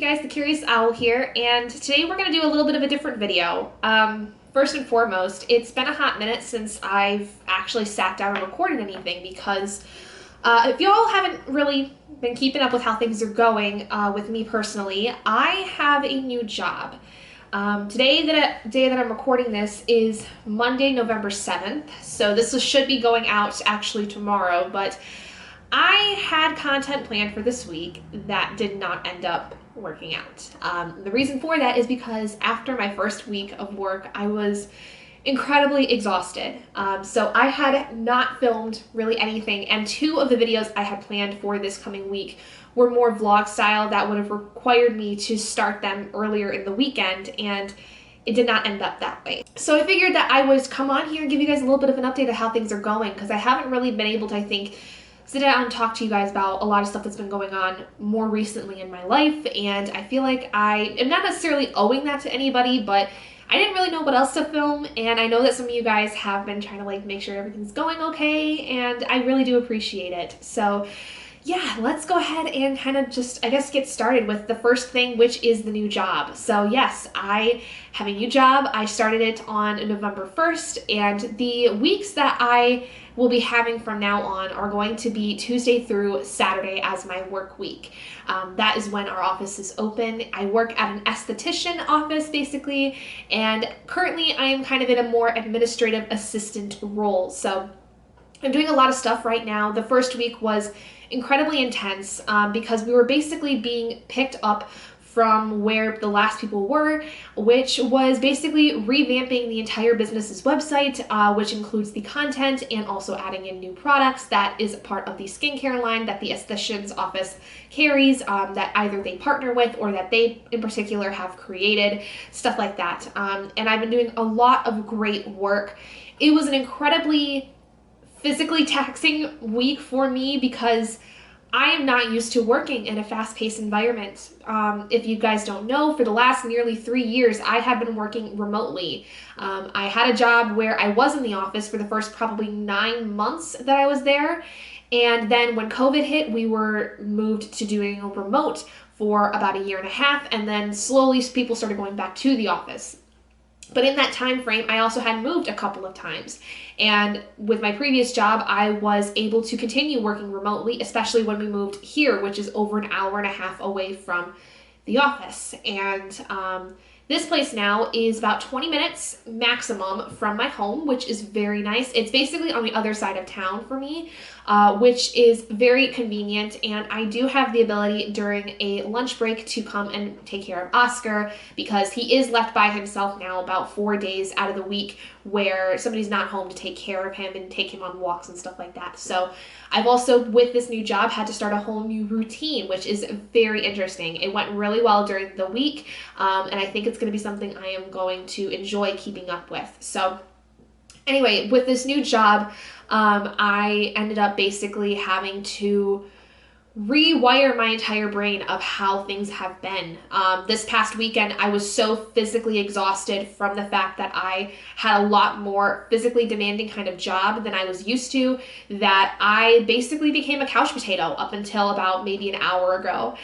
you guys, the Curious Owl here, and today we're going to do a little bit of a different video. First and foremost, it's been a hot minute since I've actually sat down and recorded anything because if y'all haven't really been keeping up with how things are going with me personally, I have a new job. Day that I'm recording this is Monday, November 7th, so this should be going out actually tomorrow, but I had content planned for this week that did not end up working out. The reason for that is because after my first week of work, I was incredibly exhausted. So I had not filmed really anything, and two of the videos I had planned for this coming week were more vlog style that would have required me to start them earlier in the weekend, and it did not end up that way. So I figured that I would come on here and give you guys a little bit of an update of how things are going, because I haven't really been able to, I think, sit down and talk to you guys about a lot of stuff that's been going on more recently in my life, and I feel like I am not necessarily owing that to anybody, but I didn't really know what else to film, and I know that some of you guys have been trying to make sure everything's going okay, and I really do appreciate it. So yeah, let's go ahead and kind of just, I guess, get started with the first thing, which is the new job. So yes, I have a new job. I started it on November 1st, and the weeks that I will be having from now on are going to be Tuesday through Saturday as my work week. That is when our office is open. I work at an esthetician office basically, and currently I am kind of in a more administrative assistant role. So I'm doing a lot of stuff right now. The first week was incredibly intense because we were basically being picked up from where the last people were, which was basically revamping the entire business's website, which includes the content and also adding in new products that is part of the skincare line that the esthetician's office carries, that either they partner with or that they in particular have created, stuff like that. And I've been doing a lot of great work. It was an incredibly physically taxing week for me because I am not used to working in a fast-paced environment. If you guys don't know, for the last nearly 3 years, I have been working remotely. I had a job where I was in the office for the first probably 9 months that I was there. And then when COVID hit, we were moved to doing remote for about a year and a half. And then slowly people started going back to the office. But in that time frame, I also had moved a couple of times. And with my previous job, I was able to continue working remotely, especially when we moved here, which is over an hour and a half away from the office. And this place now is about 20 minutes maximum from my home, which is very nice. It's basically on the other side of town for me, which is very convenient. And I do have the ability during a lunch break to come and take care of Oscar because he is left by himself now about 4 days out of the week where somebody's not home to take care of him and take him on walks and stuff like that. So I've also, with this new job, had to start a whole new routine, which is very interesting. It went really well during the week, and I think it's going to be something I am going to enjoy keeping up with. So anyway, with this new job, I ended up basically having to rewire my entire brain of how things have been. This past weekend, I was so physically exhausted from the fact that I had a lot more physically demanding kind of job than I was used to that I basically became a couch potato up until about maybe an hour ago.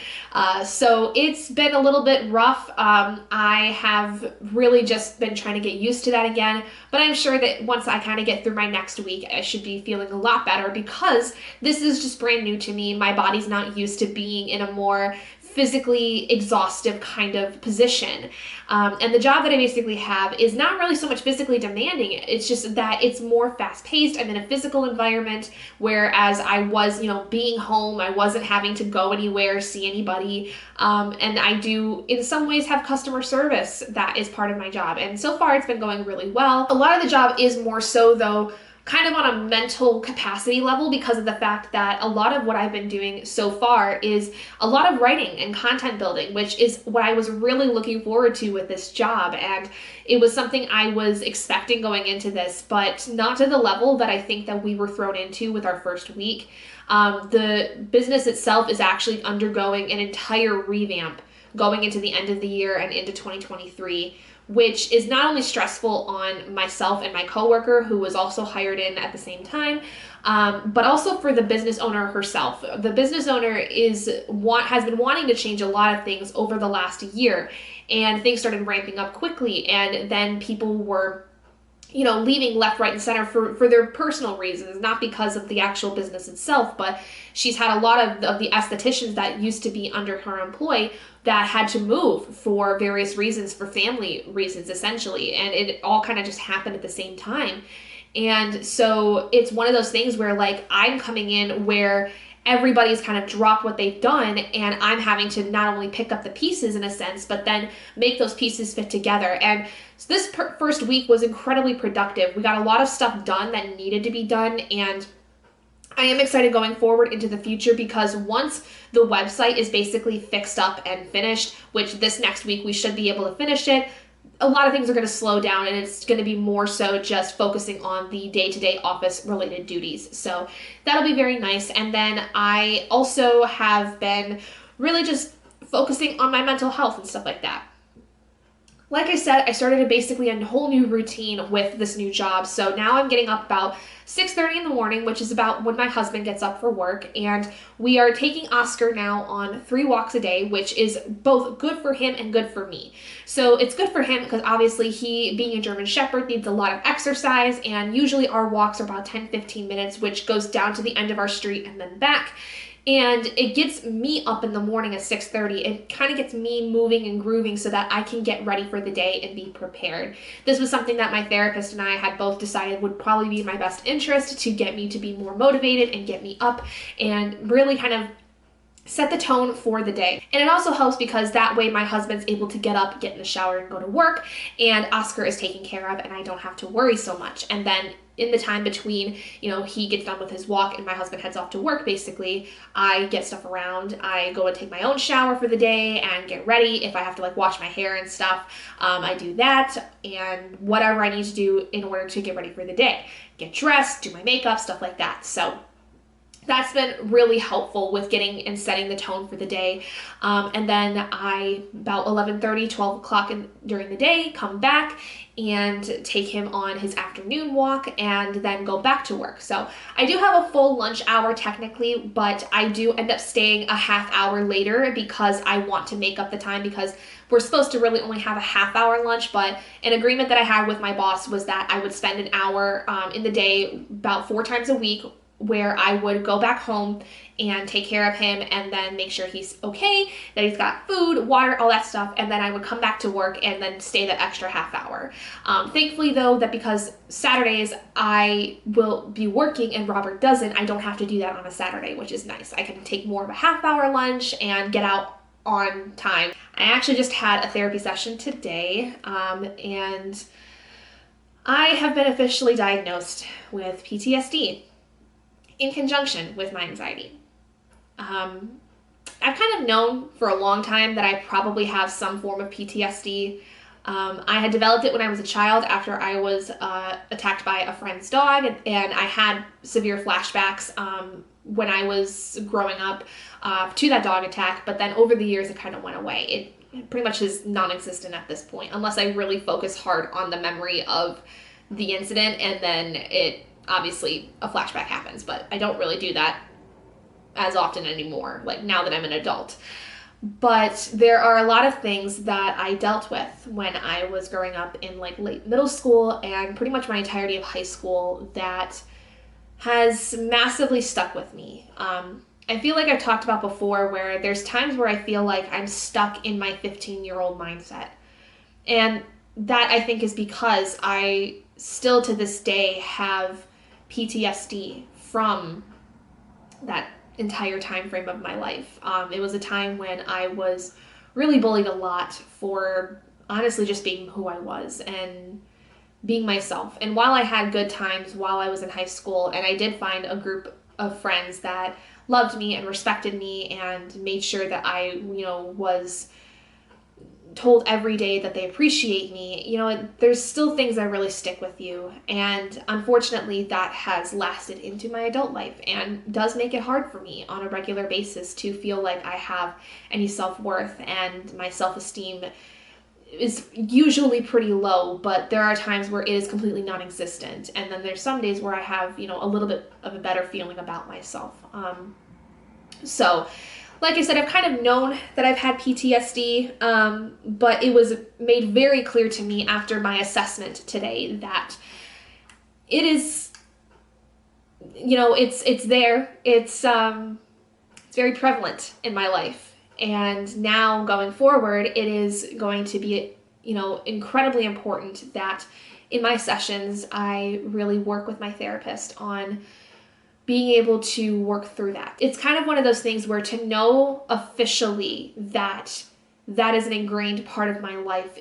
So it's been a little bit rough. I have really just been trying to get used to that again, but I'm sure that once I kind of get through my next week, I should be feeling a lot better because this is just brand new to me. My body's not used to being in a more physically exhaustive kind of position. And the job that I basically have is not really so much physically demanding. It's just that it's more fast-paced. I'm in a physical environment, whereas I was, being home. I wasn't having to go anywhere, see anybody. And I do, in some ways, have customer service that is part of my job. And so far, it's been going really well. A lot of the job is more so, though, kind of on a mental capacity level because of the fact that a lot of what I've been doing so far is a lot of writing and content building, which is what I was really looking forward to with this job. And it was something I was expecting going into this, but not to the level that I think that we were thrown into with our first week. The business itself is actually undergoing an entire revamp going into the end of the year and into 2023, which is not only stressful on myself and my coworker, who was also hired in at the same time, but also for the business owner herself. The business owner has been wanting to change a lot of things over the last year, and things started ramping up quickly, and then people were leaving left, right, and center for their personal reasons, not because of the actual business itself, but she's had a lot of the estheticians that used to be under her employ that had to move for various reasons, for family reasons, essentially. And it all kind of just happened at the same time. And so it's one of those things where, like, I'm coming in where everybody's kind of dropped what they've done, and I'm having to not only pick up the pieces in a sense, but then make those pieces fit together. And so this first week was incredibly productive. We got a lot of stuff done that needed to be done, and I am excited going forward into the future, because once the website is basically fixed up and finished, which this next week we should be able to finish it, a lot of things are going to slow down, and it's going to be more so just focusing on the day-to-day office related duties. So that'll be very nice. And then I also have been really just focusing on my mental health and stuff like that. Like I said, I started basically a whole new routine with this new job. So now I'm getting up about 6:30 in the morning, which is about when my husband gets up for work. And we are taking Oscar now on 3 walks a day, which is both good for him and good for me. So it's good for him because obviously he, being a German Shepherd, needs a lot of exercise. And usually our walks are about 10-15 minutes, which goes down to the end of our street and then back. And it gets me up in the morning at 6:30. It kind of gets me moving and grooving so that I can get ready for the day and be prepared. This was something that my therapist and I had both decided would probably be in my best interest to get me to be more motivated and get me up and really kind of set the tone for the day. And it also helps because that way my husband's able to get up, get in the shower, and go to work, and Oscar is taken care of, and I don't have to worry so much. And then in the time between, he gets done with his walk and my husband heads off to work, basically, I get stuff around. I go and take my own shower for the day and get ready. If I have to wash my hair and stuff, I do that, and whatever I need to do in order to get ready for the day. Get dressed, do my makeup, stuff like that. So that's been really helpful with getting and setting the tone for the day. And then I, about 11:30, 12 o'clock during the day, come back and take him on his afternoon walk and then go back to work. So I do have a full lunch hour technically, but I do end up staying a half hour later because I want to make up the time, because we're supposed to really only have a half hour lunch, but an agreement that I had with my boss was that I would spend an hour in the day about 4 times a week, where I would go back home and take care of him and then make sure he's okay, that he's got food, water, all that stuff, and then I would come back to work and then stay that extra half hour. Thankfully though, that because Saturdays I will be working and Robert doesn't, I don't have to do that on a Saturday, which is nice. I can take more of a half hour lunch and get out on time. I actually just had a therapy session today, and I have been officially diagnosed with PTSD. In conjunction with my anxiety. I've kind of known for a long time that I probably have some form of PTSD. I had developed it when I was a child after I was attacked by a friend's dog, and I had severe flashbacks when I was growing up to that dog attack, but then over the years it kind of went away. It pretty much is non-existent at this point, unless I really focus hard on the memory of the incident, and then obviously a flashback happens, but I don't really do that as often anymore, now that I'm an adult. But there are a lot of things that I dealt with when I was growing up in late middle school and pretty much my entirety of high school that has massively stuck with me. I feel like I've talked about before where there's times where I feel like I'm stuck in my 15-year-old mindset. And that I think is because I still to this day have PTSD from that entire time frame of my life. It was a time when I was really bullied a lot for honestly just being who I was and being myself. And while I had good times while I was in high school, and I did find a group of friends that loved me and respected me and made sure that I, was told every day that they appreciate me, you know, there's still things that really stick with you. And unfortunately, that has lasted into my adult life and does make it hard for me on a regular basis to feel like I have any self-worth, and my self-esteem is usually pretty low, but there are times where it is completely non-existent. And then there's some days where I have, you know, a little bit of a better feeling about myself. So like I said, I've kind of known that I've had PTSD, but it was made very clear to me after my assessment today that it is, you know, it's there. It's very prevalent in my life. And now going forward, it is going to be, you know, incredibly important that in my sessions, I really work with my therapist on being able to work through that. It's kind of one of those things where to know officially that that is an ingrained part of my life,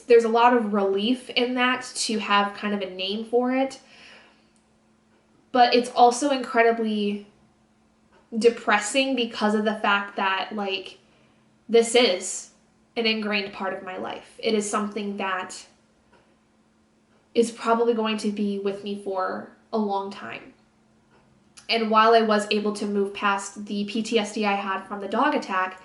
there's a lot of relief in that, to have kind of a name for it. But it's also incredibly depressing because of the fact that, like, this is an ingrained part of my life. It is something that is probably going to be with me for a long time. And while I was able to move past the PTSD I had from the dog attack,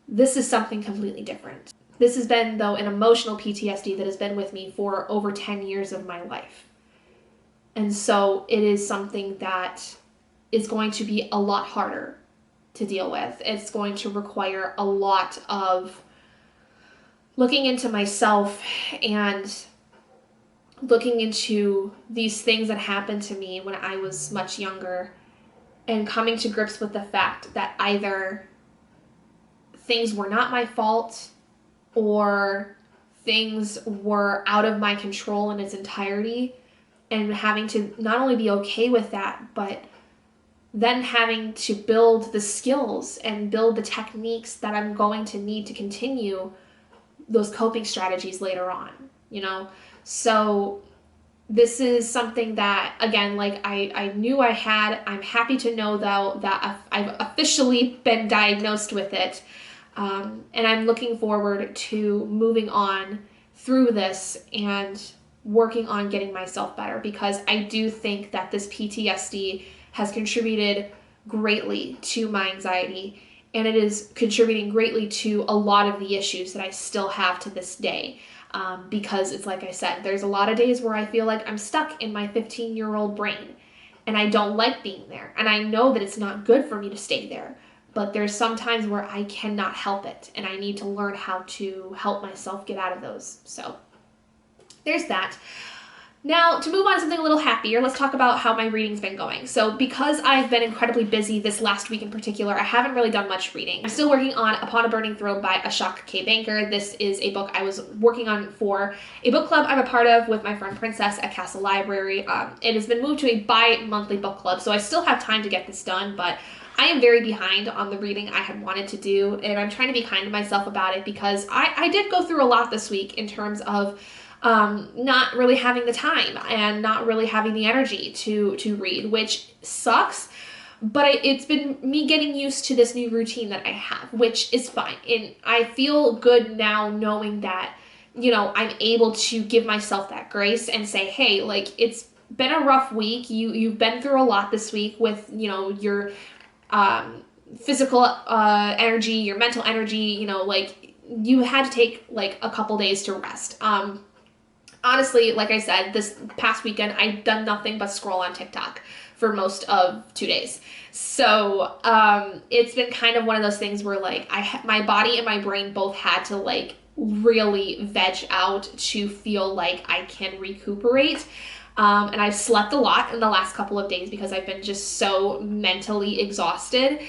this is something completely different. This has been, though, an emotional PTSD that has been with me for over 10 years of my life. And so it is something that is going to be a lot harder to deal with. It's going to require a lot of looking into myself and looking into these things that happened to me when I was much younger, and coming to grips with the fact that either things were not my fault or things were out of my control in its entirety, and having to not only be okay with that, but then having to build the skills and build the techniques that I'm going to need to continue those coping strategies later on, you know? So this is something that, again, like I knew I had. I'm happy to know, though, that I've officially been diagnosed with it. And I'm looking forward to moving on through this and working on getting myself better, because I do think that this PTSD has contributed greatly to my anxiety, and it is contributing greatly to a lot of the issues that I still have to this day. Because it's like I said, there's a lot of days where I feel like I'm stuck in my 15-year-old brain, and I don't like being there. And I know that it's not good for me to stay there, but there's some times where I cannot help it, and I need to learn how to help myself get out of those. So there's that. Now, to move on to something a little happier, let's talk about how my reading's been going. So because I've been incredibly busy this last week in particular, I haven't really done much reading. I'm still working on Upon a Burning Throne by Ashok K. Banker. This is a book I was working on for a book club I'm a part of with my friend Princess at Castle Library. It has been moved to a bi-monthly book club, so I still have time to get this done, but I am very behind on the reading I had wanted to do, and I'm trying to be kind to myself about it, because I did go through a lot this week in terms of not really having the time and not really having the energy to read, which sucks, but it's been me getting used to this new routine that I have, which is fine. And I feel good now knowing that, you know, I'm able to give myself that grace and say, hey, like, it's been a rough week. You've been through a lot this week with, you know, your physical energy, your mental energy, you know, like, you had to take like a couple days to rest. Honestly, like I said, this past weekend, I've done nothing but scroll on TikTok for most of 2 days. So it's been kind of one of those things where, like, my body and my brain both had to, like, really veg out to feel like I can recuperate. And I've slept a lot in the last couple of days because I've been just so mentally exhausted,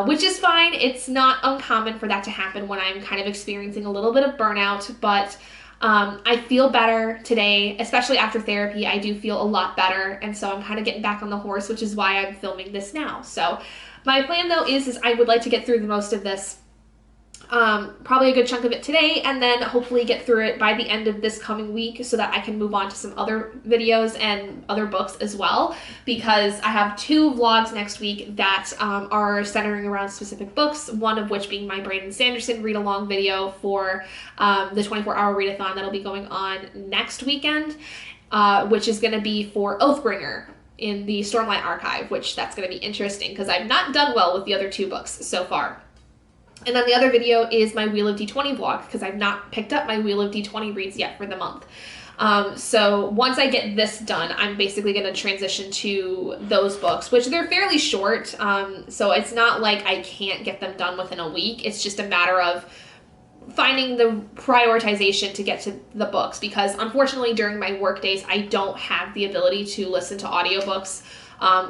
which is fine. It's not uncommon for that to happen when I'm kind of experiencing a little bit of burnout, but I feel better today, especially after therapy. I do feel a lot better, and so I'm kind of getting back on the horse, which is why I'm filming this now. So my plan, though, is I would like to get through the most of this probably a good chunk of it today, and then hopefully get through it by the end of this coming week so that I can move on to some other videos and other books as well, because I have 2 vlogs next week that are centering around specific books, one of which being my Brandon Sanderson read-along video for the 24-hour readathon that'll be going on next weekend, which is going to be for Oathbringer in the Stormlight Archive, which that's going to be interesting because I've not done well with the other 2 books so far. And then the other video is my Wheel of D20 vlog, because I've not picked up my Wheel of D20 reads yet for the month. So once I get this done, I'm basically going to transition to those books, which they're fairly short. So it's not like I can't get them done within a week. It's just a matter of finding the prioritization to get to the books, because unfortunately during my work days, I don't have the ability to listen to audiobooks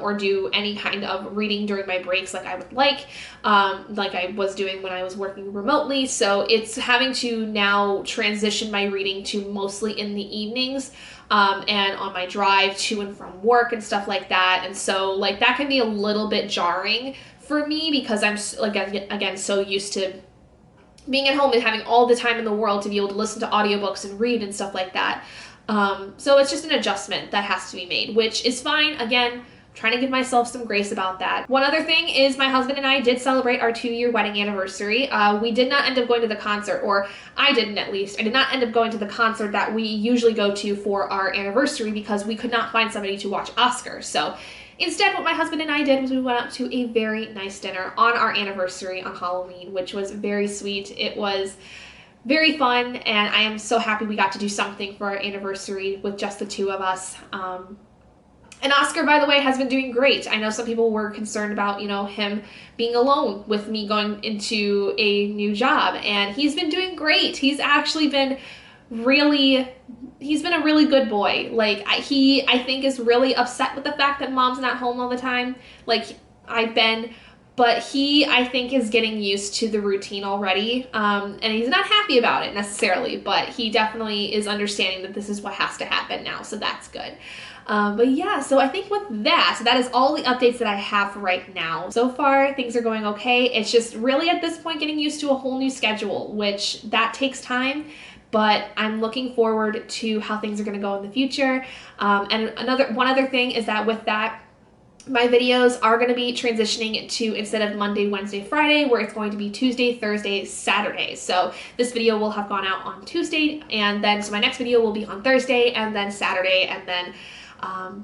or do any kind of reading during my breaks like I would like I was doing when I was working remotely. So it's having to now transition my reading to mostly in the evenings and on my drive to and from work and stuff like that. And so like that can be a little bit jarring for me, because I'm like again so used to being at home and having all the time in the world to be able to listen to audiobooks and read and stuff like that. So it's just an adjustment that has to be made, which is fine. Again, trying to give myself some grace about that. One other thing is my husband and I did celebrate our 2-year wedding anniversary. We did not end up going to the concert, or I didn't at least. I did not end up going to the concert that we usually go to for our anniversary because we could not find somebody to watch Oscar. So instead, what my husband and I did was we went out to a very nice dinner on our anniversary on Halloween, which was very sweet. It was very fun, and I am so happy we got to do something for our anniversary with just the 2 of us. And Oscar, by the way, has been doing great. I know some people were concerned about, you know, him being alone with me going into a new job, and he's been doing great. He's actually been he's been a really good boy. Like, he, I think, is really upset with the fact that mom's not home all the time, like I've been, but he, I think, is getting used to the routine already, and he's not happy about it necessarily, but he definitely is understanding that this is what has to happen now, so that's good. But yeah, so I think with that, so that is all the updates that I have for right now. So far, things are going okay. It's just really at this point getting used to a whole new schedule, which that takes time, but I'm looking forward to how things are going to go in the future. And one other thing is that with that, my videos are going to be transitioning to, instead of Monday, Wednesday, Friday, where it's going to be Tuesday, Thursday, Saturday. So this video will have gone out on Tuesday, and then so my next video will be on Thursday, and then Saturday, and then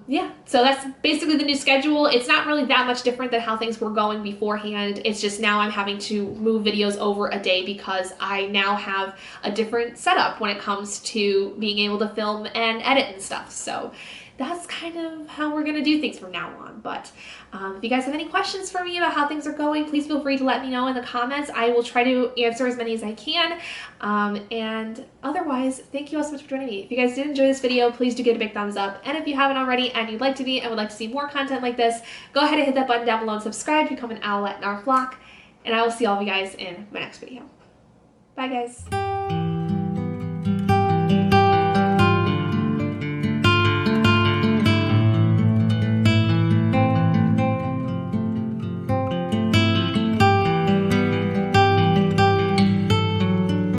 yeah, so that's basically the new schedule. It's not really that much different than how things were going beforehand. It's just now I'm having to move videos over a day because I now have a different setup when it comes to being able to film and edit and stuff. So that's kind of how we're going to do things from now on. But if you guys have any questions for me about how things are going, please feel free to let me know in the comments. I will try to answer as many as I can. And otherwise, thank you all so much for joining me. If you guys did enjoy this video, please do give it a big thumbs up. And if you haven't already and you'd like to be and would like to see more content like this, go ahead and hit that button down below and subscribe to become an owlet in our flock. And I will see all of you guys in my next video. Bye, guys.